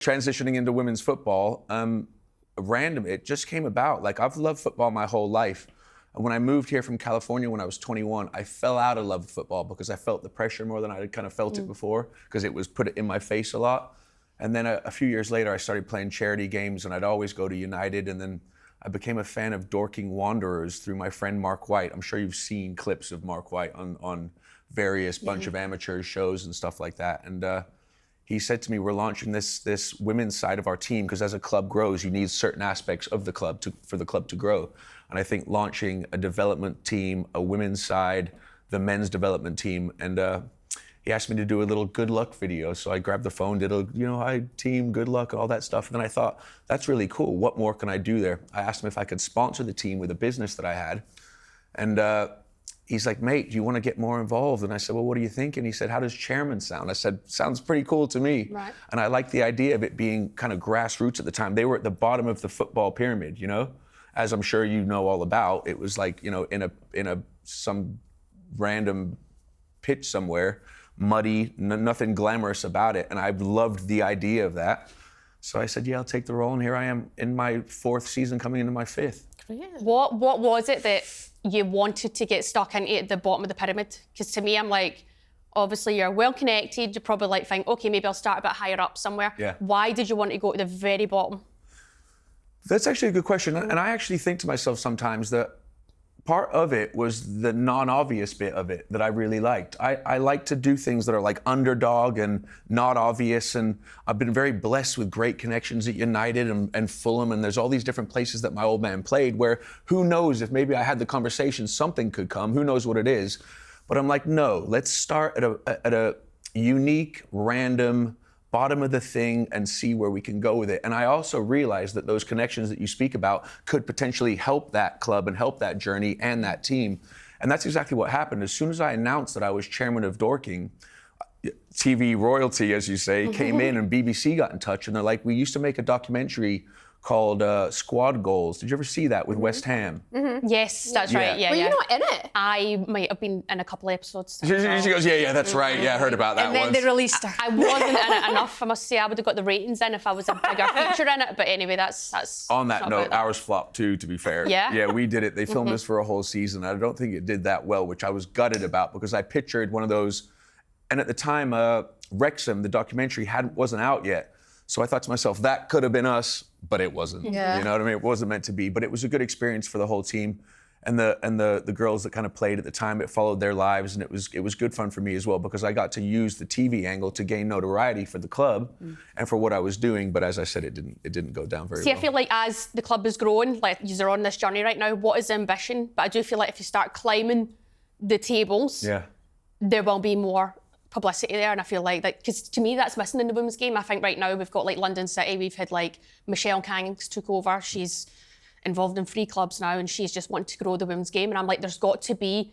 transitioning into women's football, random, it just came about. Like, I've loved football my whole life. And when I moved here from California when I was 21, I fell out of love with football because I felt the pressure more than I had kind of felt it before, because it was put in my face a lot. And then a few years later, I started playing charity games, and I'd always go to United. And then I became a fan of Dorking Wanderers through my friend Mark White. I'm sure you've seen clips of Mark White on various bunch of amateur shows and stuff like that. And he said to me, we're launching this women's side of our team, because as a club grows, you need certain aspects of the club for the club to grow. And I think launching a development team, a women's side, the men's development team, and he asked me to do a little good luck video. So I grabbed the phone, did hi team, good luck, and all that stuff. And then I thought, that's really cool. What more can I do there? I asked him if I could sponsor the team with a business that I had. And he's like, mate, do you want to get more involved? And I said, well, what do you think? And he said, how does chairman sound? I said, sounds pretty cool to me. Right. And I liked the idea of it being kind of grassroots at the time. They were at the bottom of the football pyramid, as I'm sure you know all about. It was like, in some random pitch somewhere, muddy, nothing glamorous about it. And I loved the idea of that. So I said, yeah, I'll take the role. And here I am in my 4th season, coming into my 5th. What was it that you wanted to get stuck into at the bottom of the pyramid? Because to me, I'm like, obviously you're well connected. You probably like think, okay, maybe I'll start a bit higher up somewhere. Yeah. Why did you want to go to the very bottom? That's actually a good question. And I actually think to myself sometimes that part of it was the non-obvious bit of it that I really liked. I like to do things that are like underdog and not obvious, and I've been very blessed with great connections at United and Fulham, and there's all these different places that my old man played where who knows if maybe I had the conversation, something could come, who knows what it is. But I'm like, no, let's start at a unique, random, bottom of the thing and see where we can go with it. And I also realized that those connections that you speak about could potentially help that club and help that journey and that team. And that's exactly what happened. As soon as I announced that I was chairman of Dorking, TV royalty, as you say, came in, and BBC got in touch, and they're like, we used to make a documentary called Squad Goals. Did you ever see that with West Ham? Yes, that's right. Yeah, Were you not in it? I might have been in a couple of episodes. She goes, yeah, that's right. Yeah, I heard about that And then once. they released her. I wasn't in it enough, I must say. I would have got the ratings in if I was a bigger feature in it. But anyway, that's On that not note, about that. ours flopped too, to be fair. Yeah? Yeah, we did it. They filmed us for a whole season. I don't think it did that well, which I was gutted about, because I pictured one of those, and at the time, Wrexham, the documentary, wasn't out yet. So I thought to myself, that could have been us, but it wasn't. Yeah. You know what I mean? It wasn't meant to be, but it was a good experience for the whole team. And the girls that kind of played at the time, it followed their lives, and it was good fun for me as well, because I got to use the TV angle to gain notoriety for the club and for what I was doing. But as I said, it didn't go down very well. See, I feel like as the club is growing, like you're on this journey right now, what is the ambition? But I do feel like if you start climbing the tables, there will be more publicity there, and I feel like that, because to me that's missing in the women's game. I think right now we've got like London City, we've had like Michelle Cangs took over, she's involved in 3 clubs now, and she's just wanting to grow the women's game, and I'm like, there's got to be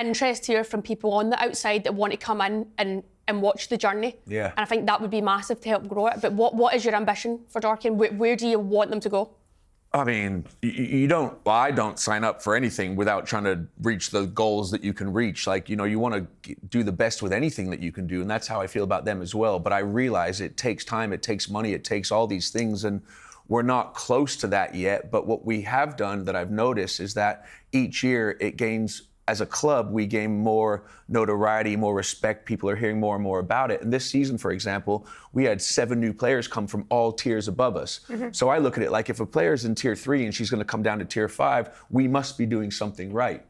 interest here from people on the outside that want to come in and watch the journey. Yeah. And I think that would be massive to help grow it. But what is your ambition for Dorking? Where do you want them to go? I mean, I don't sign up for anything without trying to reach the goals that you can reach. Like, you want to do the best with anything that you can do, and that's how I feel about them as well. But I realize it takes time, it takes money, it takes all these things, and we're not close to that yet. But what we have done that I've noticed is that each year it gains, as a club, we gain more notoriety, more respect. People are hearing more and more about it. And this season, for example, we had 7 new players come from all tiers above us. So I look at it like, if a player's in tier 3 and she's going to come down to tier 5, we must be doing something right.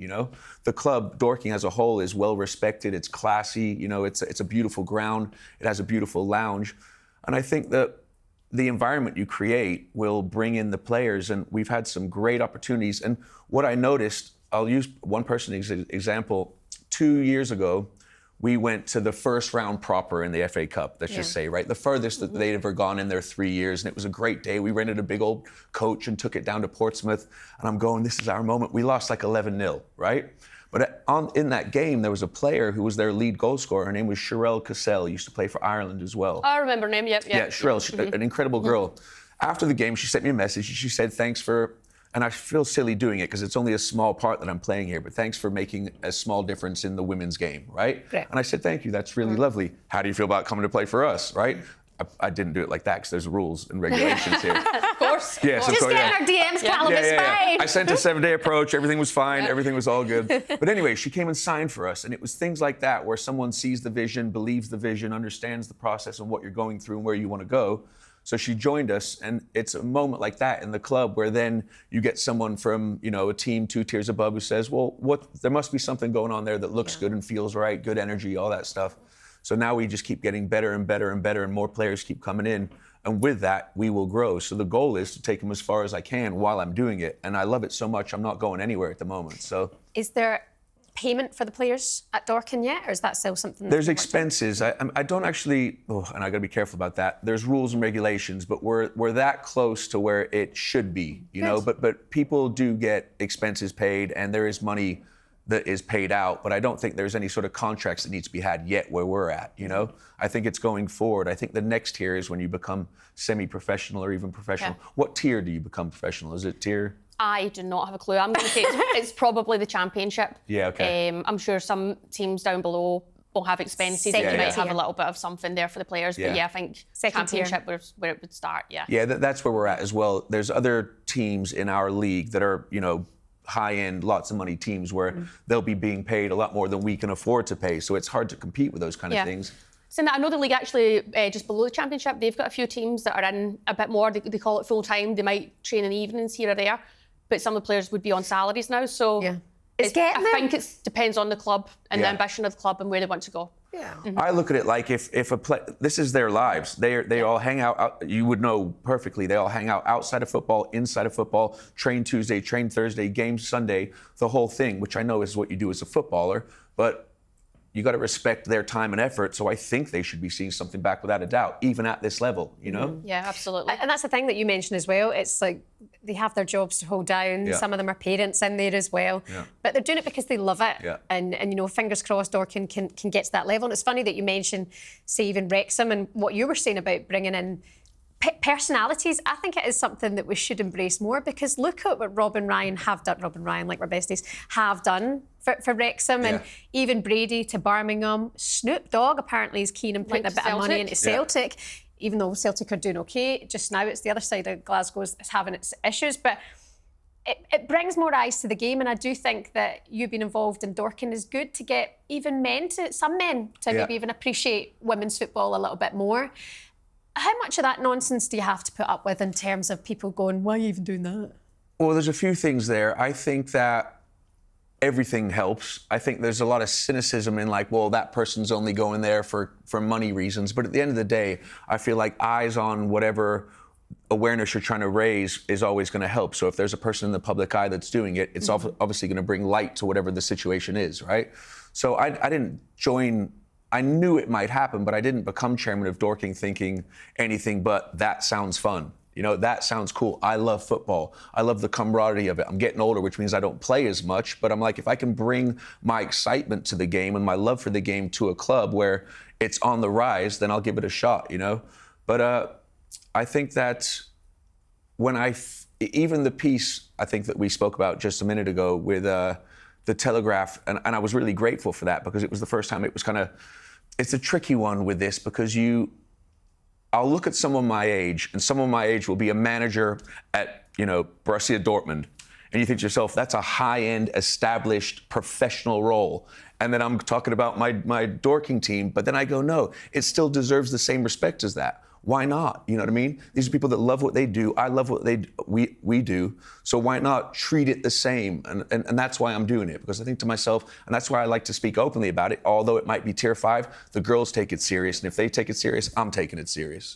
The club, Dorking as a whole, is well respected. It's classy. It's a beautiful ground. It has a beautiful lounge. And I think that the environment you create will bring in the players. And we've had some great opportunities. And what I noticed, I'll use one person example. 2 years ago, we went to the first round proper in the FA Cup, let's just say, right? The furthest that they'd ever gone in their 3 years. And it was a great day. We rented a big old coach and took it down to Portsmouth. And I'm going, this is our moment. We lost like 11-0, right? But in that game, there was a player who was their lead goal scorer. Her name was Sherelle Cassell, used to play for Ireland as well. I remember her name, yep. Yeah, Sherelle, an incredible girl. After the game, she sent me a message. She said, thanks for, and I feel silly doing it because it's only a small part that I'm playing here, but thanks for making a small difference in the women's game, right? Great. And I said, thank you, that's really lovely. How do you feel about coming to play for us, right? I didn't do it like that because there's rules and regulations here. Of course. Yeah, so Just get in our DMs, Calum, it's fine. I sent a 7-day approach. Everything was fine. Everything was all good. But anyway, she came and signed for us. And it was things like that where someone sees the vision, believes the vision, understands the process and what you're going through and where you want to go. So she joined us. And it's a moment like that in the club where then you get someone from, a team 2 tiers above who says, well, there must be something going on there that looks good and feels right, good energy, all that stuff. So now we just keep getting better and better and better, and more players keep coming in. And with that, we will grow. So the goal is to take them as far as I can while I'm doing it. And I love it so much, I'm not going anywhere at the moment. So, is there payment for the players at Dorking yet, or is that still something? There's expenses. I don't actually, and I got to be careful about that. There's rules and regulations, but we're that close to where it should be, you know. But people do get expenses paid, and there is money that is paid out, but I don't think there's any sort of contracts that needs to be had yet where we're at, I think it's going forward. I think the next tier is when you become semi-professional or even professional. Yeah. What tier do you become professional? Is it tier? I do not have a clue. I'm going to say it's probably the Championship. Yeah, okay. I'm sure some teams down below will have expenses. You might have a little bit of something there for the players. But I think Championship was where it would start, Yeah, that's where we're at as well. There's other teams in our league that are, high-end, lots of money teams where they'll be being paid a lot more than we can afford to pay. So it's hard to compete with those kind of things. So I know the league actually, just below the Championship, they've got a few teams that are in a bit more. They call it full-time. They might train in the evenings here or there, but some of the players would be on salaries now. So I think it depends on the club and the ambition of the club and where they want to go. Yeah. I look at it like if this is their lives. They all hang out. You would know perfectly. They all hang out outside of football, inside of football. Train Tuesday, train Thursday, games Sunday. The whole thing, which I know is what you do as a footballer, but you got to respect their time and effort. So I think they should be seeing something back without a doubt, even at this level. Yeah, absolutely. And that's the thing that you mentioned as well. It's like they have their jobs to hold down. Yeah. Some of them are parents in there as well. Yeah. But they're doing it because they love it. Yeah. And fingers crossed Dorking can get to that level. And it's funny that you mentioned, say, even Wrexham and what you were saying about bringing in personalities. I think it is something that we should embrace more, because look at what Rob and Ryan, like we're besties, have done for Wrexham, and even Brady to Birmingham. Snoop Dogg apparently is keen on putting a bit of money into Celtic, even though Celtic are doing okay. Just now it's the other side of Glasgow is having its issues, but it brings more eyes to the game, and I do think that you being involved in Dorking is good to get even some men to maybe even appreciate women's football a little bit more. How much of that nonsense do you have to put up with in terms of people going, why are you even doing that? Well, there's a few things there. I think that everything helps. I think there's a lot of cynicism in that person's only going there for money reasons. But at the end of the day, I feel like eyes on whatever awareness you're trying to raise is always going to help. So if there's a person in the public eye that's doing it, it's obviously going to bring light to whatever the situation is, right? So I didn't join. I knew it might happen, but I didn't become chairman of Dorking thinking anything but that sounds fun. That sounds cool. I love football. I love the camaraderie of it. I'm getting older, which means I don't play as much, but I'm like, if I can bring my excitement to the game and my love for the game to a club where it's on the rise, then I'll give it a shot, But I think that when even the piece I think that we spoke about just a minute ago with the Telegraph, and I was really grateful for that, because it was the first time it was it's a tricky one with this, because I'll look at someone my age, and someone my age will be a manager at, Borussia Dortmund. And you think to yourself, that's a high-end, established, professional role. And then I'm talking about my Dorking team, but then I go, no, it still deserves the same respect as that. Why not? You know what I mean? These are people that love what they do. I love what we do. So why not treat it the same? And that's why I'm doing it, because I think to myself, and that's why I like to speak openly about it, although it might be tier 5, the girls take it serious. And if they take it serious, I'm taking it serious.